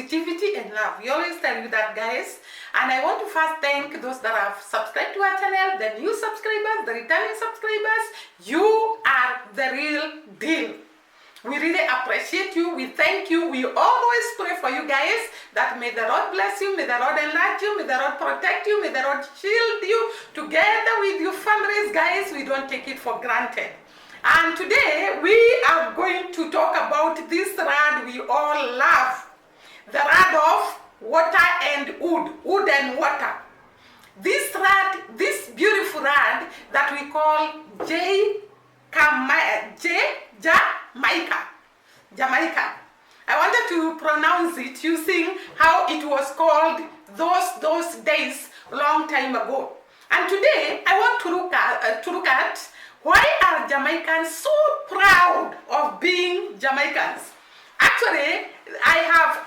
positivity and love. We always tell you that, guys. And I want to first thank those that have subscribed to our channel, the new subscribers, the returning subscribers. You are the real deal. We really appreciate you. We thank you. We always pray for you guys that may the Lord bless you, may the Lord enlarge you, may the Lord protect you, may the Lord shield you. Together with your families, guys, we don't take it for granted. And today we are going to talk about this rod we all love. The rod of water and wood and water. This rod, this beautiful rod that we call Jamaica. I wanted to pronounce it using how it was called those days long time ago. And today I want to look at why are Jamaicans so proud of being Jamaicans. Actually, I have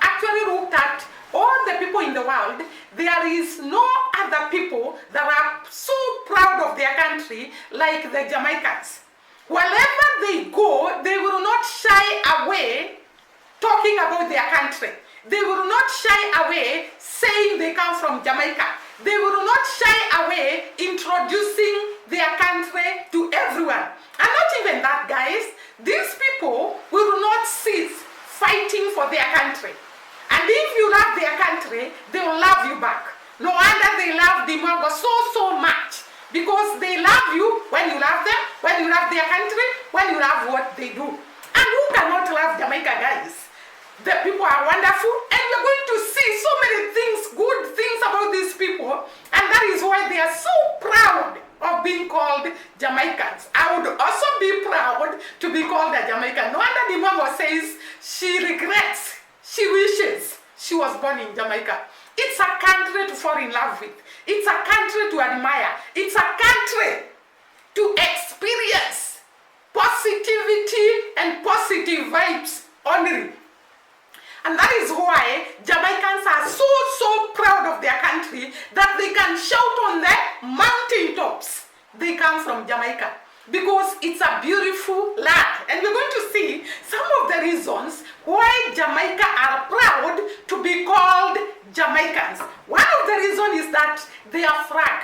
looked at all the people in the world. There is no other people that are so proud of their country like the Jamaicans. Wherever they go, they will not shy away talking about their country. They will not shy away saying they come from Jamaica. They will not shy away introducing their country to everyone. And not even that, guys. These people will not cease fighting for their country. And if you love their country, they will love you back. No wonder they love Dee Mwango so much. Because they love you when you love them, when you love their country, when you love what they do. And who cannot love Jamaica, guys? The people are wonderful, and we're going to see so many things, good things about these people, and that is why they are so proud of being called Jamaicans. I would also be proud to be called a Jamaican. No wonder Dee Mwango says she regrets, she wishes she was born in Jamaica. It's a country to fall in love with. It's a country to admire. It's a country to experience positivity and positive vibes only. And that is why Jamaicans are so proud of their country that they can shout on the mountaintops they come from Jamaica. Because it's a beautiful land. And we're going to see some of the reasons why Jamaica are proud to be called Jamaicans. One of the reasons is that their flag.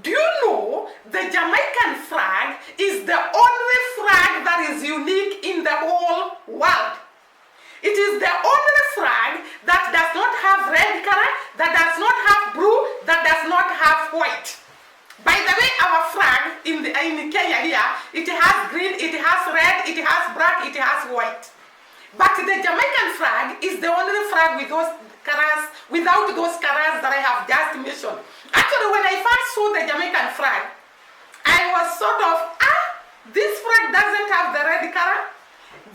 Do you know the Jamaican flag is the only flag that is unique in the whole world? It is the only flag that does not have red color, that does not have blue, that does not have white. By the way, our flag in Kenya here, it has green, it has red, it has black, it has white. But the Jamaican flag is the only flag with those colors, without those colors that I have just mentioned. Actually, when I first saw the Jamaican flag, I was sort of, this flag doesn't have the red color.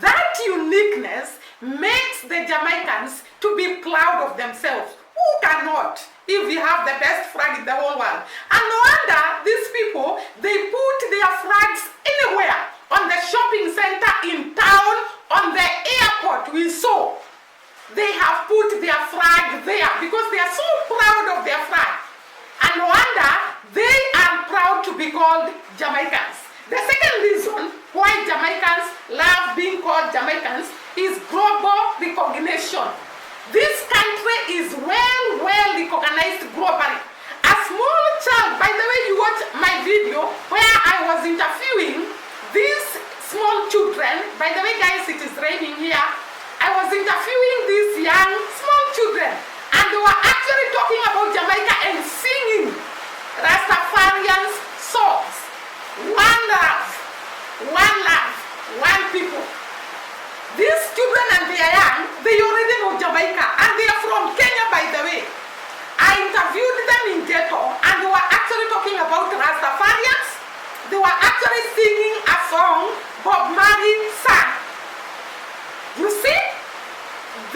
That uniqueness makes the Jamaicans to be proud of themselves. Who cannot? If we have the best flag in the whole world. And no wonder these people, they put their flags anywhere. On the shopping center in town, on the airport we saw. They have put their flag there because they are so proud of their flag. And no wonder they are proud to be called Jamaicans. The second reason why Jamaicans love being called Jamaicans is global recognition. This country is well recognized globally. A small child, by the way, you watch my video where I was interviewing these small children. By the way, guys, it is raining here. I was interviewing these young small children, and they were actually talking about Jamaica and singing Rastafarians songs. One love, one people. These children, and they are young, they already know Jamaica, and they are from Kenya, by the way. I interviewed them in Ghetto, and they were actually talking about Rastafarians. They were actually singing a song Bob Marley sang. You see,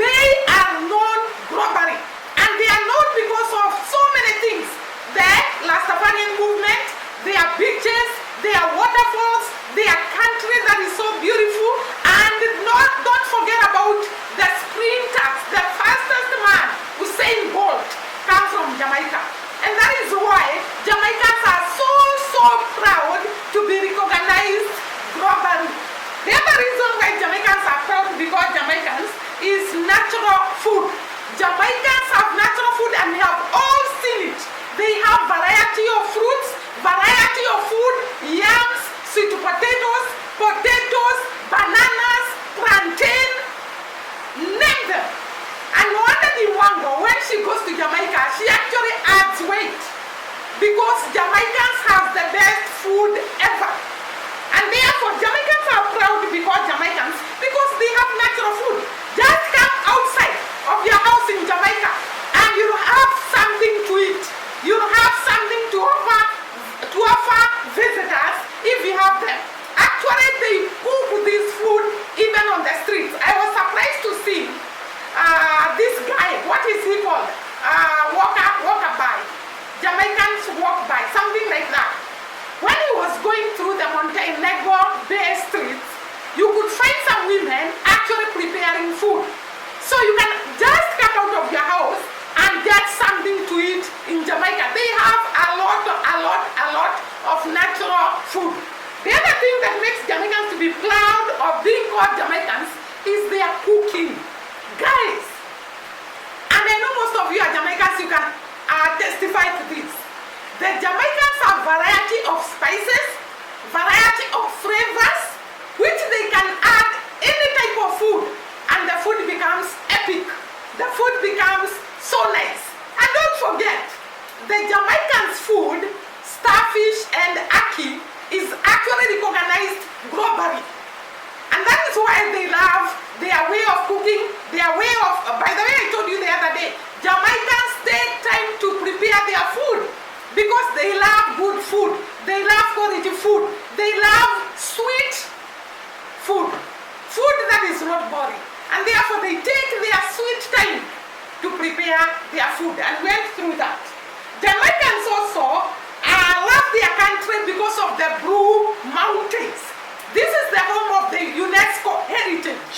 they are known globally, and they are known because of so many things. The Rastafarian movement, their beaches, their waterfalls, their country that is so beautiful, and don't forget about the sprinters, the fastest man, Usain Bolt, comes from Jamaica. And that is why Jamaicans are so proud to be recognized globally. The other reason why Jamaicans are proud to be called Jamaicans is natural food. Mwango, when she goes to Jamaica, she actually adds weight because Jamaicans have the best food ever. And therefore, Jamaicans are proud to be called Jamaicans because they have natural food. Just come outside of your house in Jamaica and you'll have something to eat. You'll have something to offer visitors if you have them. Actually, they cook this food even on the streets. I was surprised to see this guy, what is he called? Walker by. Jamaicans walk by, something like that. When he was going through the Montego Bay streets, you could find some women actually preparing food. So you can just come out of your house and get something to eat in Jamaica. They have a lot of natural food. The other thing that makes Jamaicans to be proud of being called Jamaicans is their cooking. Guys, and I know most of you are Jamaicans, you can testify to this. The Jamaicans have variety of spices, variety of flavors, which they can add any type of food, and the food becomes epic. The food becomes so nice. And don't forget, the Jamaicans' food, starfish and ackee, is actually recognized globally. And that is why they love their way of cooking, their way of, by the way, I told you the other day, Jamaicans take time to prepare their food because they love good food, they love quality food, they love sweet food, food that is not boring. And therefore they take their sweet time to prepare their food and went through that. Jamaicans also love their country because of the Blue Mountains. This is the home of the UNESCO heritage.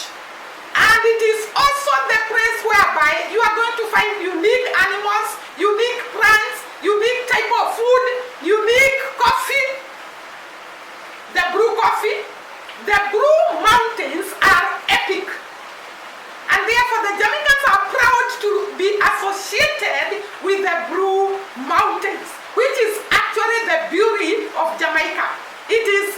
And it is also the place whereby you are going to find unique animals, unique plants, unique type of food, unique coffee, the brew coffee. The Blue Mountains are epic. And therefore the Jamaicans are proud to be associated with the Blue Mountains, which is actually the beauty of Jamaica. It is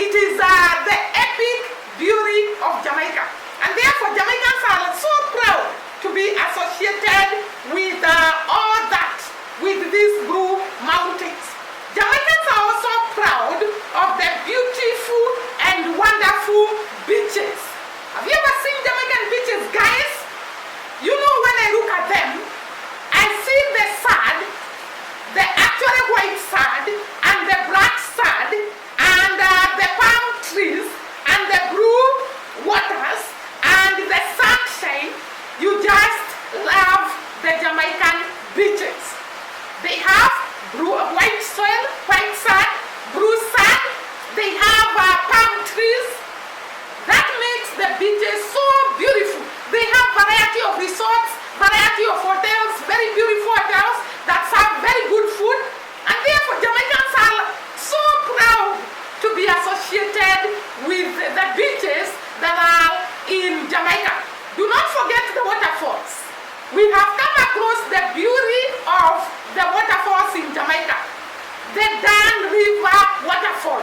the epic beauty of Jamaica. And therefore Jamaicans are so proud to be associated with all that, with these Blue Mountains. Jamaicans are also proud of the beautiful and wonderful beaches. Have you ever seen Jamaican beaches, guys? You know, when I look at them, I see the sand, the actually white sand, and the black sand, and the palm trees, and the blue waters, and the sunshine. You just love the Jamaican beaches. They have white soil, white sand, blue sand. They have palm trees. That makes the beaches so beautiful. They have variety of resorts, variety of hotels, very beautiful hotels that serve very good food. And therefore Jamaicans are so proud to be associated with the beaches that are in Jamaica. Do not forget the waterfalls. We have come across the beauty of the waterfalls in Jamaica. The Dan River waterfall.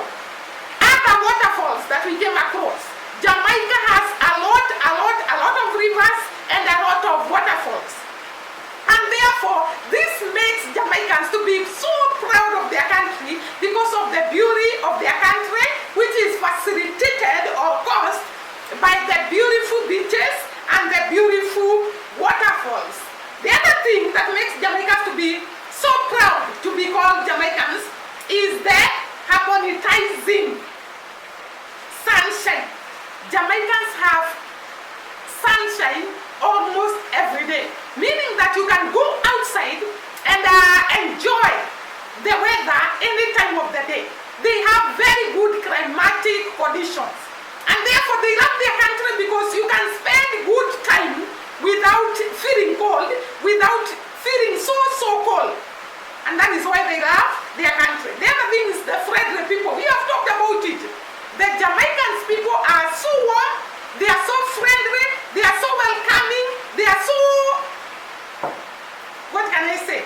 Other waterfalls that we came across. Jamaica has a lot of rivers and a lot of waterfalls. And therefore, this makes Jamaicans to be so proud of their country because of the beauty of their country, which is facilitated or caused by the beautiful beaches and the beautiful waterfalls. The other thing that makes Jamaicans to be so proud to be called Jamaicans is the harmonizing sunshine. Jamaicans have sunshine almost every day, meaning that you can go outside and enjoy the weather any time of the day. They have very good climatic conditions, and therefore they love their country because you can spend good time without feeling cold, without feeling so cold. And that is why they love their country. The other thing is the friendly people. We have talked about it. The Jamaicans people are so warm, they are so friendly, they are so welcoming, they are so, what can I say?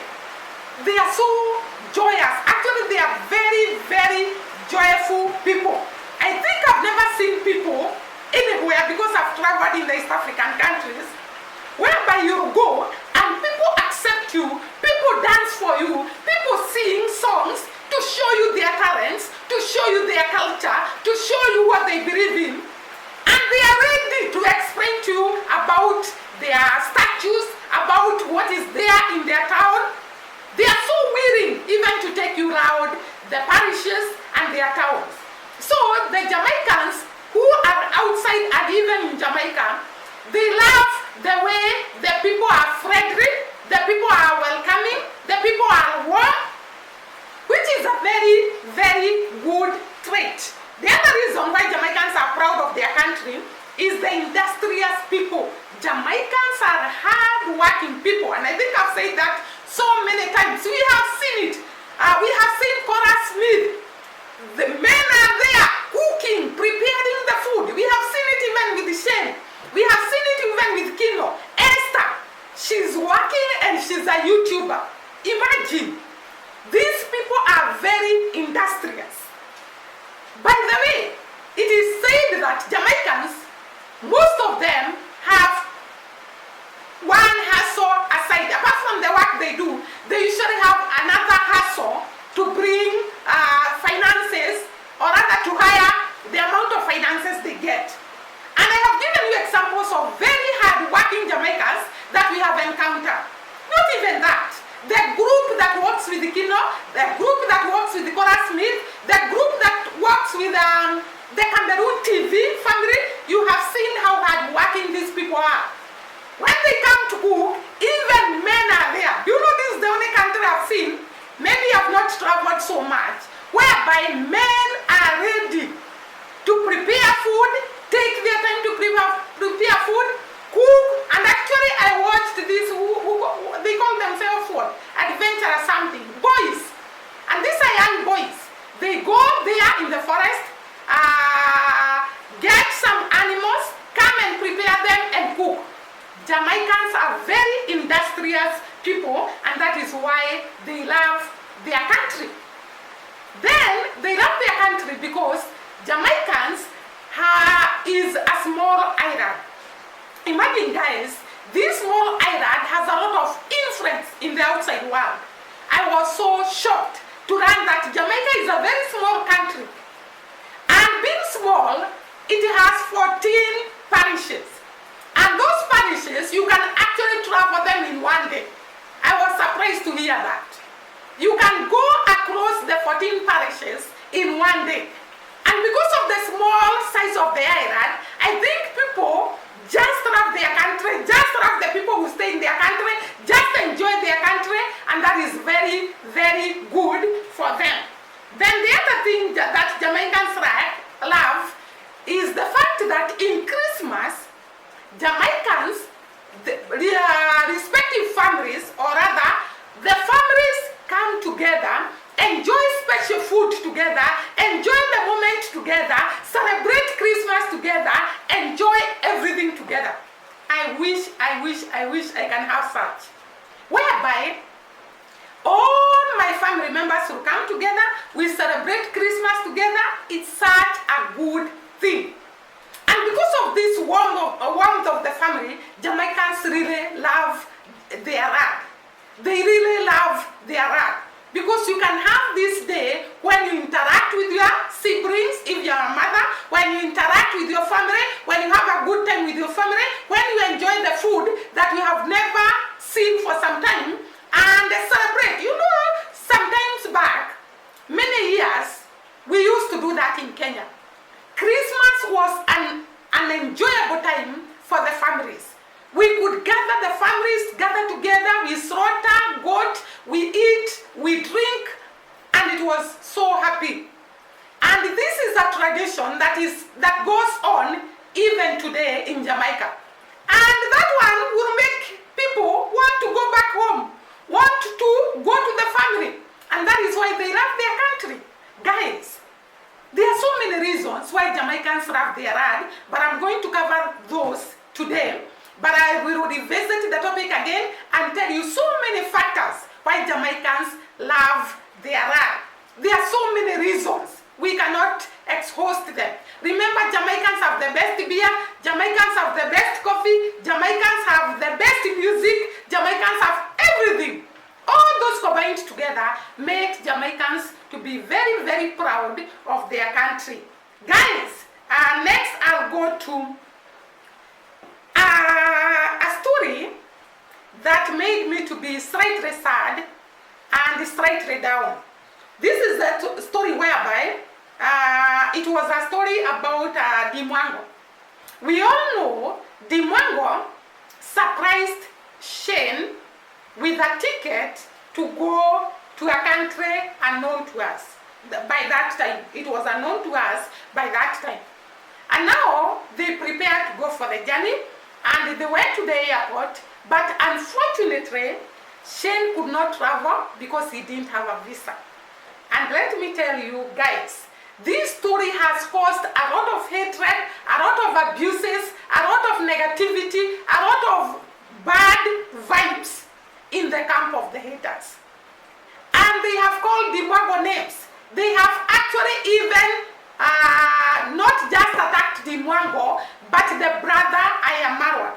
They are so joyous. Actually, they are very joyful people. I think I've never seen people anywhere, because I've traveled in the East African countries, whereby you go and are in their town, they are so willing even to take you around the parishes and their towns. So the Jamaicans who are outside and even in Jamaica, they love the way the people are friendly, the people are welcoming, the people are warm, which is a very, very good trait. The other reason why Jamaicans are proud of their country is the industrious people. Jamaicans are hard-working people, and I think I've said that so many times. We have seen it. We have seen Cora Smith. The men are there cooking, preparing the food. We have seen it even with Shane. We have seen it even with Kino. Esther, she's working and she's a YouTuber. Imagine, these people are very industrious. By the way, it is said that Jamaicans, most of them have one hustle aside. Apart from the work they do, they usually have another hustle to bring finances, or rather to hire the amount of finances they get. And I have given you examples of very hard-working Jamaicans that we have encountered. Not even that. The group that works with the Kino, the group that works with the Cora Smith, the group that works with the Cameroon TV family, you have seen how hard-working these people are. When they come to cook, even men are there. You know, this is the only country I've seen, maybe I've not traveled so much, whereby men are ready to prepare food, take their time to prepare food, cook, and actually I watched this, they call themselves what? Adventure or something, boys. And these are young boys. They go there in the forest, get some animals, come and prepare them and cook. Jamaicans are very industrious people, and that is why they love their country. Then they love their country because Jamaicans is a small island. Imagine, guys, this small island has a lot of influence in the outside world. I was so shocked to learn that Jamaica is a very small country. And being small, it has 14 parishes. And those parishes, you can actually travel them in one day. I was surprised to hear that. You can go across the 14 parishes in one day. And because of the small size of the island, I think people just love their country, just love the people who stay in their country, just enjoy their country, and that is very, very good for them. Then the other thing that Jamaicans love is the fact that in Christmas, Jamaicans, the respective families, or rather, the families come together, enjoy special food together, enjoy the moment together, celebrate Christmas together, enjoy everything together. I wish I can have such. Whereby all my family members will come together, we celebrate Christmas together. It's such a good thing. And because of this warmth of the family, Jamaicans really love their art. They really love their art. Because you can have this day when you interact with your siblings, if you're a mother, when you interact with your family, when you have a good time with your family, when you enjoy the food that you have never seen for some time, and celebrate. You know, sometimes back, many years, we used to do that in Kenya. Christmas was an enjoyable time for the families. We could gather, the families gather together, we slaughter goat, we eat, we drink, and it was so happy. And this is a tradition that goes on even today in Jamaica. And that one will make people want to go back home, want to go to the family. And that is why they love their country. Guys, there are so many reasons why Jamaicans love their land, but I'm going to cover those today. But I will revisit the topic again and tell you so many factors why Jamaicans love their land. There are so many reasons. We cannot exhaust them. Remember, Jamaicans have the best beer, Jamaicans have the best coffee, Jamaicans have the best music, Jamaicans have everything. All those combined together make Jamaicans to be very, very proud of their country. Guys, next I'll go to a story that may made me to be slightly sad and slightly down. This is a story whereby it was a story about Dee Mwango. We all know Dee Mwango surprised Shane with a ticket to go to a country unknown to us. By that time, it was unknown to us by that time. And now they prepared to go for the journey and they went to the airport, but unfortunately, Shane could not travel because he didn't have a visa. And let me tell you guys, this story has caused a lot of hatred, a lot of abuses, a lot of negativity, a lot of bad vibes in the camp of the haters. And they have called Dee Mwango names. They have actually even not just attacked Dee Mwango, but the brother Ayamarwa.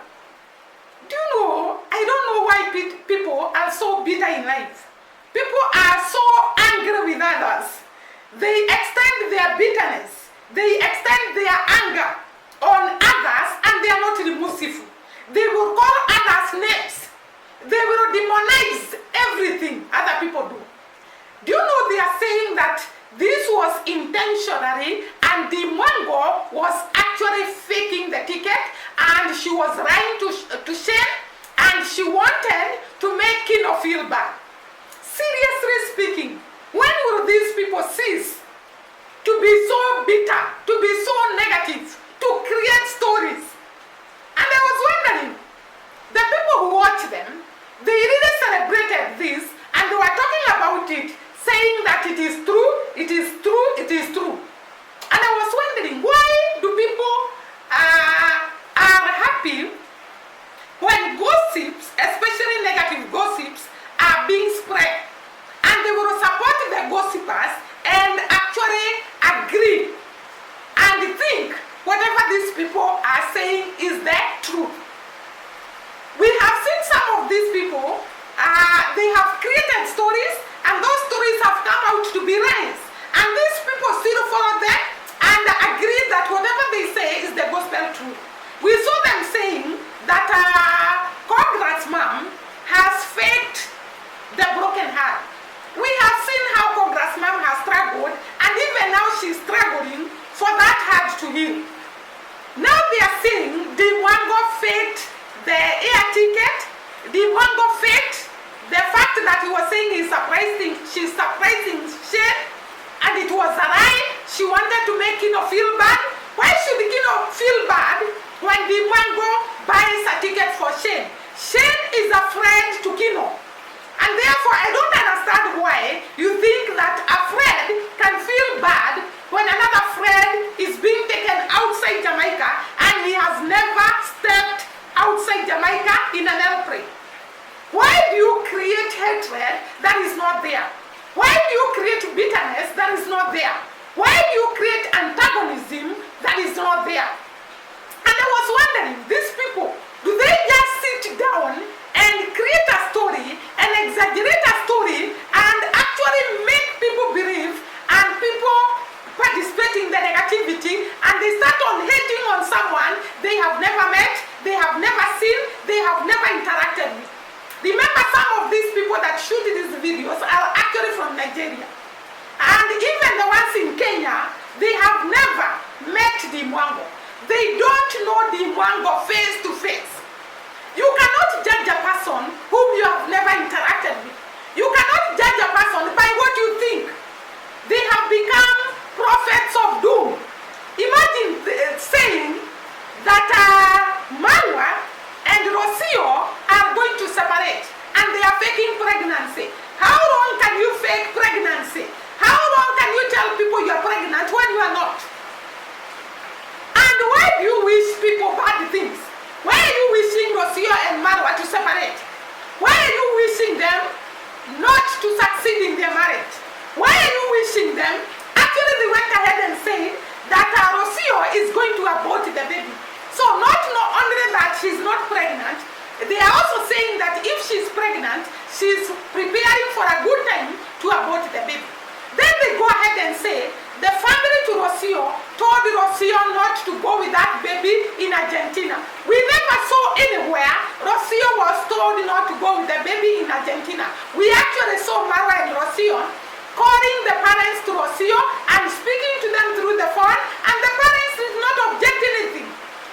Do you know, I don't know why people are so bitter in life. People are so angry with others. They extend their bitterness, they extend their anger on others, and they are not merciful. They will call others names. They will demonize everything other people do. Do you know they are saying that this was intentionally and Dee Mwango was actually faking the ticket and she was lying to Shane and she wanted to make Kino feel bad. Seriously speaking, when will these people cease to be so bitter, to be so negative, to create stories? And I was wondering, the people who watch them, they really celebrated this and they were talking about it, saying that it is true, it is true, it is true. And I was wondering, why do people are happy when gossips, especially negative gossips, are being spread? And they will support the gossipers and actually agree and think whatever these people are saying is the truth. We have seen some of these people, they have created stories and those stories have come out to be lies. And these people still follow them and agree that whatever they say is the gospel truth. We saw them saying that Congrats' mom has faked the broken heart. We have seen how Congrats' mom has struggled, and even now she's struggling for that heart to heal. Now they are saying Dee Mwango faked the air ticket. Dee Mwango faked the fact that he was saying she's surprising Shane, and it was a lie. She wanted to make Kino feel bad. Why should Kino feel bad when Dee Mwango buys a ticket for Shane? Shane is a friend to Kino. And therefore, I don't understand why you think that a friend can feel bad when another friend is being taken outside Jamaica and he has never stepped outside Jamaica in an airplane. Why do you create hatred that is not there? Why do you create bitterness that is not there? Why do you create antagonism that is not there? And I was wondering, these people, do they just sit down and create a story and exaggerate a story and actually make people believe and people participate in the negativity and they start on hating on someone they have never met, they have never seen, they have never interacted with? Remember, some of these people that shoot these videos are actually from Nigeria. And even the ones in Kenya, they have never met Dee Mwango. They don't know Dee Mwango face to face. You cannot judge a person whom you have never interacted with. You cannot judge a person by what you think. They have become prophets of doom. Imagine saying that Marwa and Rocio are going to separate and they are faking pregnancy. How long can you fake pregnancy? How long can you tell people you are pregnant when you are not? And why do you wish people bad things? Why are you wishing Rocio and Marwa to separate? Why are you wishing them not to succeed in their marriage? Why are you wishing them? Actually, they went ahead and said that Rocio is going to abort the baby. So not only that she's not pregnant, they are also saying that if she's pregnant, she's preparing for a good time to abort the baby. Then they go ahead and say the family to Rocio, told Rocio not to go with that baby in Argentina. We never saw anywhere Rocio was told not to go with the baby in Argentina. We actually saw Marwa and Rocio calling the parents to Rocio and speaking to them through the phone, and the parents did not object anything.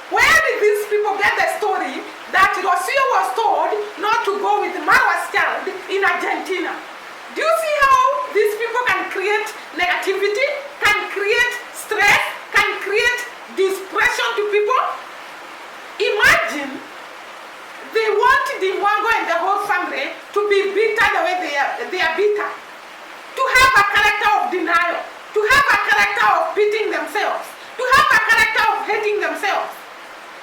Where did these people get the story that Rocio was told not to go with Marwa's child in Argentina? Do you see how these people can create negativity, can create stress, can create depression to people? Imagine they want Dee Mwango and the whole family to be bitter the way they are bitter. To have a character of denial, to have a character of beating themselves, to have a character of hating themselves.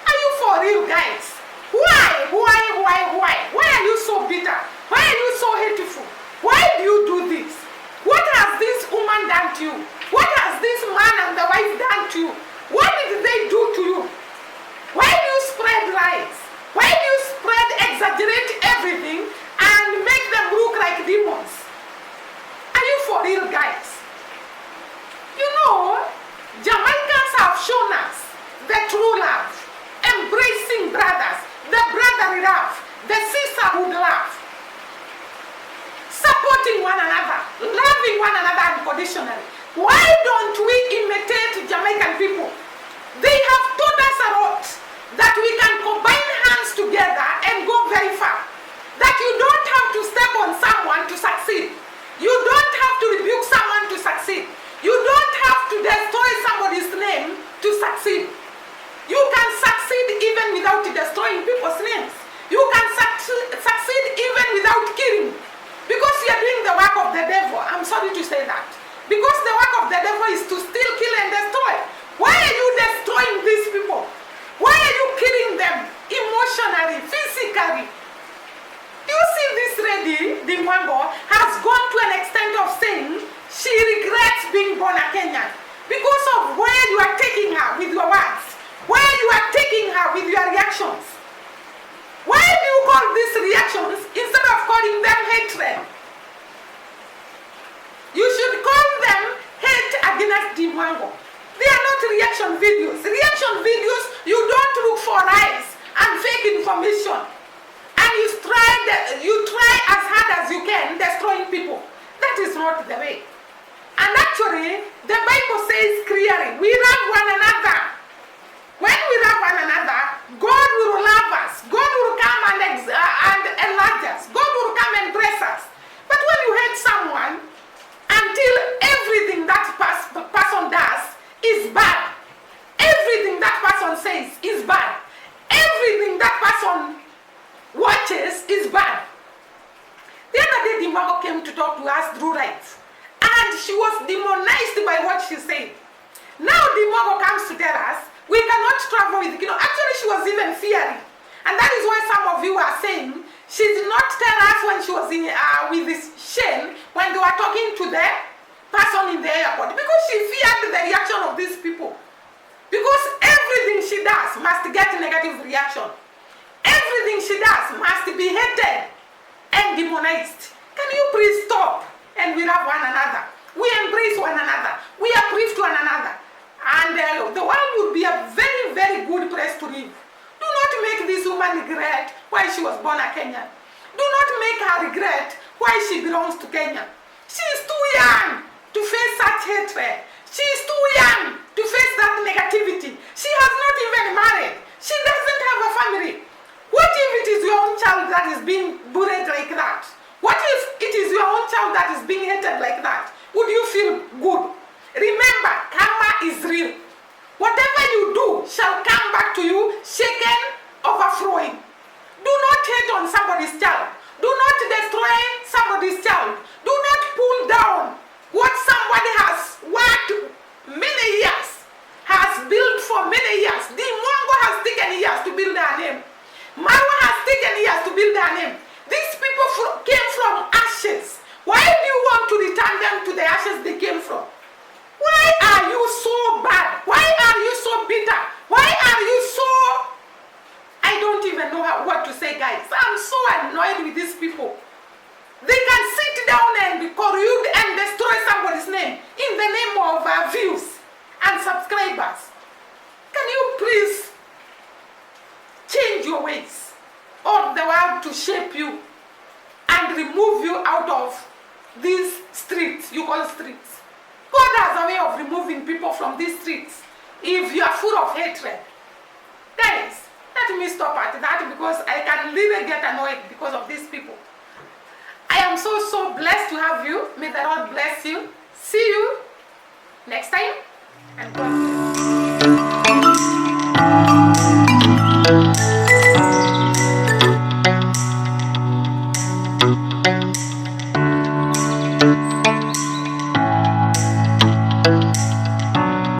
Are you for real, guys? Why? Why are you so bitter? Why are you so hateful? Why do you do this? What has this woman done to you? What has this man and the wife done to you? What did they do to you? Why do you spread lies? Why do you exaggerate everything and make them look like demons? Are you for real, guys? You know, Jamaicans have shown us the true love, embracing brothers, the brotherly love, the sisterhood love, supporting one another, loving one another unconditionally. Why don't we imitate Jamaican people? They have taught us a lot that we can combine hands together and go very far. That you don't have to step on someone to succeed. You don't have to rebuke someone to succeed. You don't have to destroy somebody's name to succeed. You can succeed even without destroying people's names. You can succeed even without killing. Because you are doing the work of the devil. I'm sorry to say that. Because the work of the devil is to steal, kill, and destroy. Why are you destroying these people? Why are you killing them emotionally, physically? You see, this lady, Dee Mwango, has gone to an extent of saying she regrets being born a Kenyan because of where you are taking her with your words, where you are taking her with your reactions. Why do you call these reactions instead of calling them hatred? You should call them hate against Dee Mwango. They are not reaction videos. Reaction videos, you don't look for lies and fake information. And you try as hard as you can destroying people. That is not the way. And actually, the Bible says clearly, we love one another. When we love one another, God will love us. God will come and enlarge us. God will come and bless us. But when you hate someone, until everything that person does is bad, everything that person says is bad, everything that person watches is bad. The other day, Dee Mwango came to talk to us through rights, and she was demonized by what she said. Now Dee Mwango comes to tell us we cannot travel with, actually she was even fearing. And that is why some of you are saying she did not tell us when she was with this Shane, when they were talking to the person in the airport, because she feared the reaction of these people. Because everything she does must get negative reaction. Everything she does must be hated and demonized. Can you please stop? And we love one another. We embrace one another. We uplift one another. And the world would be a very, very good place to live. Do not make this woman regret why she was born a Kenyan. Do not make her regret why she belongs to Kenya. She is too young to face such hatred. She is too young to face that negativity. She has not even married. She doesn't have a family. What if it is your own child that is being bullied like that? What if it is your own child that is being hated like that? Would you feel good? Remember, karma is real. Whatever you do shall come back to you, shaken, overflowing. Do not hate on somebody's child. Do not destroy somebody's child. Do not pull down what somebody has worked many years, has built for many years. Dee Mwango has taken years to build her name. Marwa has taken years to build her name. These people came from ashes. Why do you want to return them to the ashes they came from? Why are you so bad? Why are you so bitter? Why are you so... I don't even know what to say, guys. I'm so annoyed with these people. They can sit down and collude and destroy somebody's name in the name of views. subscribers, can you please change your ways, or the world to shape you and remove you out of these streets you call streets? God has a way of removing people from these streets if you are full of hatred. Guys, let me stop at that because I can really get annoyed because of these people. I am so blessed to have you. May the Lord bless you. See you next time, and God bless.